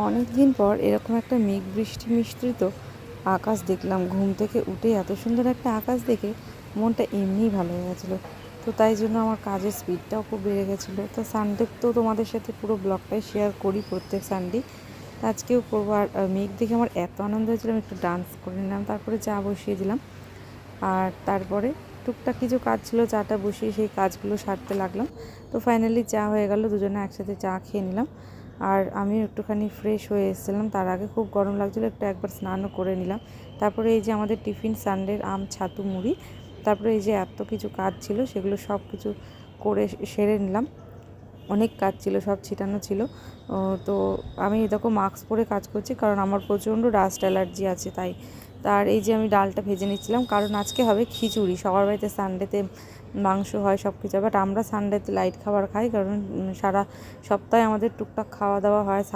অনেক দিন পর এরকম একটা মেঘ বৃষ্টি মিশ্রিত আকাশ দেখলাম। ঘুম থেকে উঠে এত সুন্দর একটা আকাশ দেখে মনটা এমনিই ভালো হয়ে গেছিলো। তো তাই জন্য আমার কাজের স্পিডটাও খুব বেড়ে গেছিলো। তো সানডে তো তোমাদের সাথে পুরো ব্লগটাই শেয়ার করি প্রত্যেক সানডে, আজকেও করবো। আর মেঘ দেখে আমার এত আনন্দ হয়েছিল, আমি একটু ডান্স করে নিলাম, তারপরে চা বসিয়ে দিলাম। আর তারপরে টুকটাক কিছু কাজ ছিল, চাটা বসিয়ে সেই কাজগুলো সারতে লাগলাম। তো ফাইনালি চা হয়ে গেল, দুজনে একসাথে চা খেয়ে নিলাম। আর আমিও একটুখানি ফ্রেশ হয়ে এসেছিলাম, তার আগে খুব গরম লাগছিলো, একবার স্নানও করে নিলাম। তারপরে এই যে আমাদের টিফিন সানডের আম ছাতু মুড়ি, তারপরে এই যে এত কিছু কাজ ছিল সেগুলো সব কিছু করে সেরে নিলাম। অনেক কাজ ছিল, সব ছিটানো ছিল। তো আমি দেখো মাস্ক পরে কাজ করছি, কারণ আমার প্রচণ্ড ডাস্ট অ্যালার্জি আছে তাই। তার এই যে আমি ডালটা ভেজে নিচ্ছিলাম, কারণ আজকে হবে খিচুড়ি। সবার বাড়িতে সানডেতে মাংস হয় সব কিছু, বাট আমরা সানডেতে লাইট খাবার খাই, কারণ সারা সপ্তাহে আমাদের টুকটাক খাওয়া দাওয়া হয়।